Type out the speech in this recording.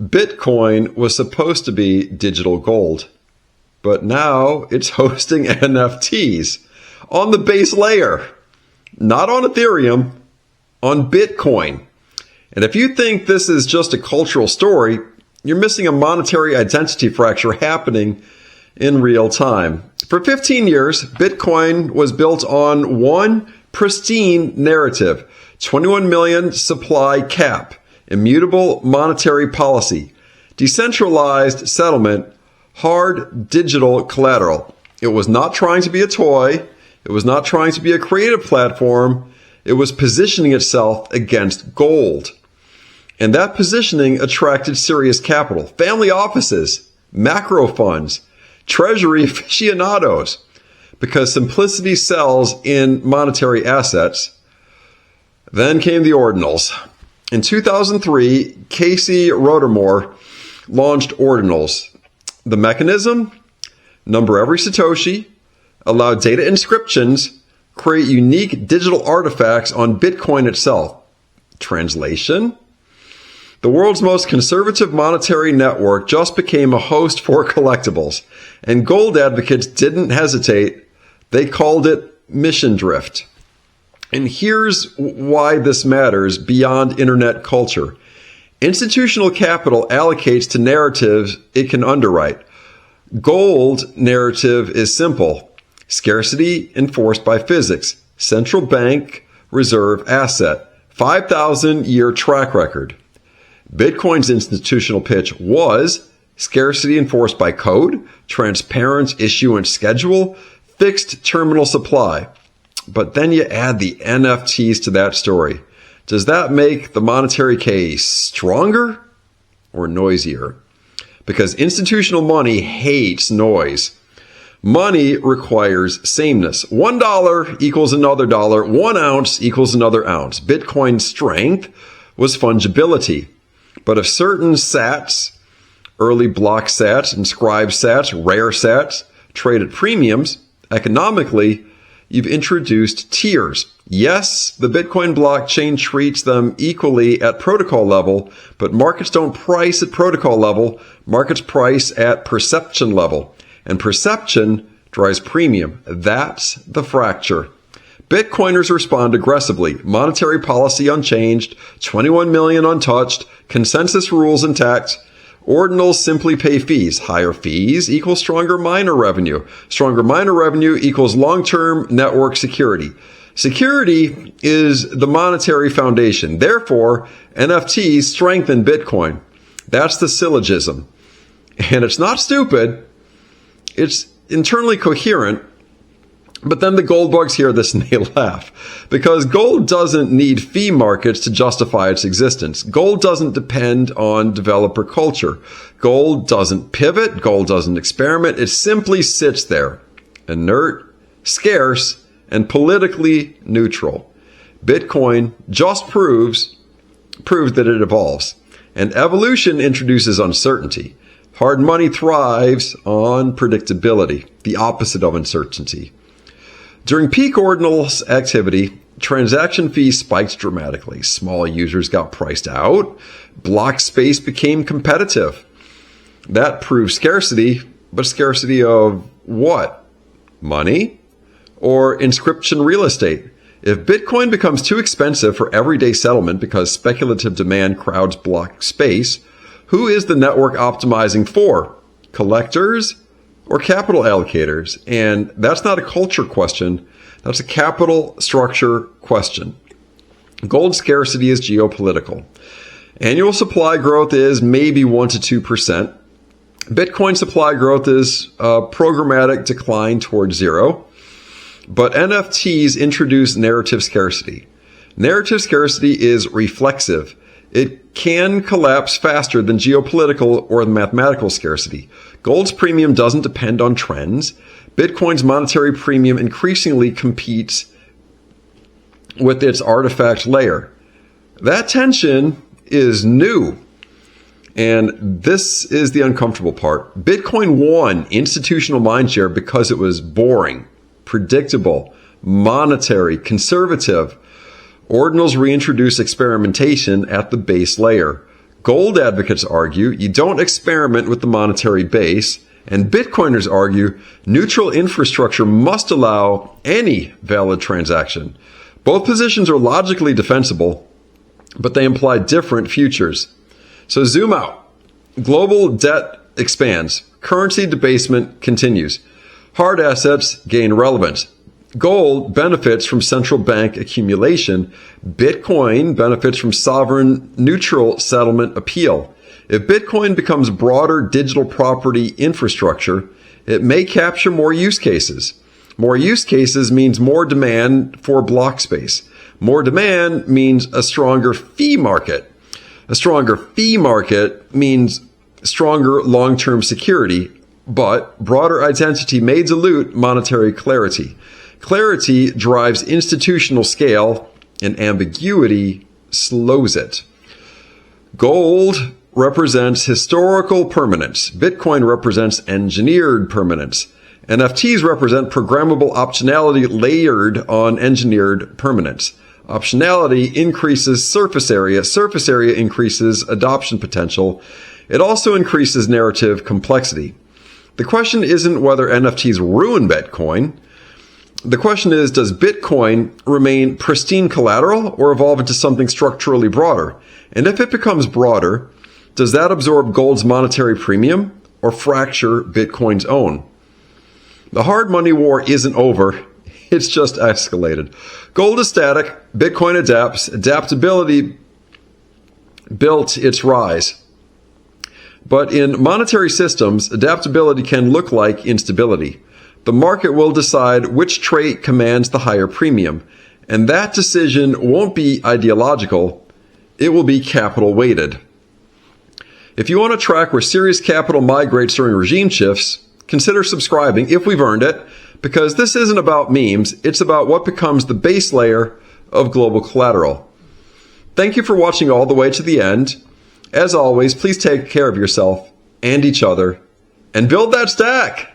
Bitcoin was supposed to be digital gold, but now it's hosting NFTs on the base layer, not on Ethereum, on Bitcoin. And if you think this is just a cultural story, you're missing a monetary identity fracture happening in real time. For 15 years, Bitcoin was built on one pristine narrative: 21 million supply cap, immutable monetary policy, decentralized settlement, hard digital collateral. It was not trying to be a toy. It was not trying to be a creative platform. It was positioning itself against gold. And that positioning attracted serious capital, family offices, macro funds, treasury aficionados, because simplicity sells in monetary assets. Then came the Ordinals. In 2003, Casey Rodarmore launched Ordinals. The mechanism: number every Satoshi, allow data inscriptions, create unique digital artifacts on Bitcoin itself. Translation: the world's most conservative monetary network just became a host for collectibles, and gold advocates didn't hesitate. They called it mission drift. And here's why this matters beyond internet culture. Institutional capital allocates to narratives it can underwrite. Gold narrative is simple: scarcity enforced by physics, central bank reserve asset, 5,000-year track record. Bitcoin's institutional pitch was scarcity enforced by code, transparent issuance schedule, fixed terminal supply. But then you add the NFTs to that story. Does that make the monetary case stronger or noisier? Because institutional money hates noise. Money requires sameness. $1 equals another dollar. 1 ounce equals another ounce. Bitcoin's strength was fungibility. But if certain sats, early block sats, inscribed sats, rare sats, trade at premiums, economically, you've introduced tiers. Yes, the Bitcoin blockchain treats them equally at protocol level, but markets don't price at protocol level. Markets price at perception level. And perception drives premium. That's the fracture. Bitcoiners respond aggressively. Monetary policy unchanged, 21 million untouched, consensus rules intact. Ordinals simply pay fees. Higher fees equals stronger miner revenue. Stronger miner revenue equals long-term network security. Security is the monetary foundation. Therefore, NFTs strengthen Bitcoin. That's the syllogism. And it's not stupid. It's internally coherent. But then the gold bugs hear this and they laugh, because gold doesn't need fee markets to justify its existence. Gold doesn't depend on developer culture. Gold doesn't pivot. Gold doesn't experiment. It simply sits there, inert, scarce, and politically neutral. Bitcoin just proves that it evolves. And evolution introduces uncertainty. Hard money thrives on predictability, the opposite of uncertainty. During peak Ordinals activity, transaction fees spiked dramatically. Small users got priced out. Block space became competitive. That proved scarcity, but scarcity of what? Money? Or inscription real estate? If Bitcoin becomes too expensive for everyday settlement because speculative demand crowds block space, who is the network optimizing for? Collectors or capital allocators? And that's not a culture question. That's a capital structure question. Gold scarcity is geopolitical. Annual supply growth is maybe 1 to 2%. Bitcoin supply growth is a programmatic decline towards zero. But NFTs introduce narrative scarcity. Narrative scarcity is reflexive. It can collapse faster than geopolitical or the mathematical scarcity. Gold's premium doesn't depend on trends. Bitcoin's monetary premium increasingly competes with its artifact layer. That tension is new. And this is the uncomfortable part. Bitcoin won institutional mindshare because it was boring, predictable, monetary, conservative. Ordinals reintroduce experimentation at the base layer. Gold advocates argue you don't experiment with the monetary base, and Bitcoiners argue neutral infrastructure must allow any valid transaction. Both positions are logically defensible, but they imply different futures. So zoom out. Global debt expands. Currency debasement continues. Hard assets gain relevance. Gold benefits from central bank accumulation. Bitcoin benefits from sovereign neutral settlement appeal. If Bitcoin becomes broader digital property infrastructure, it may capture more use cases. More use cases means more demand for block space. More demand means a stronger fee market. A stronger fee market means stronger long-term security, but broader identity may dilute monetary clarity. Clarity drives institutional scale, and ambiguity slows it. Gold represents historical permanence. Bitcoin represents engineered permanence. NFTs represent programmable optionality layered on engineered permanence. Optionality increases surface area. Surface area increases adoption potential. It also increases narrative complexity. The question isn't whether NFTs ruin Bitcoin. The question is, does Bitcoin remain pristine collateral or evolve into something structurally broader? And if it becomes broader, does that absorb gold's monetary premium or fracture Bitcoin's own? The hard money war isn't over. It's just escalated. Gold is static. Bitcoin adapts. Adaptability built its rise. But in monetary systems, adaptability can look like instability. The market will decide which trait commands the higher premium, and that decision won't be ideological. It will be capital weighted. If you want to track where serious capital migrates during regime shifts, consider subscribing if we've earned it, because this isn't about memes. It's about what becomes the base layer of global collateral. Thank you for watching all the way to the end. As always, please take care of yourself and each other and build that stack.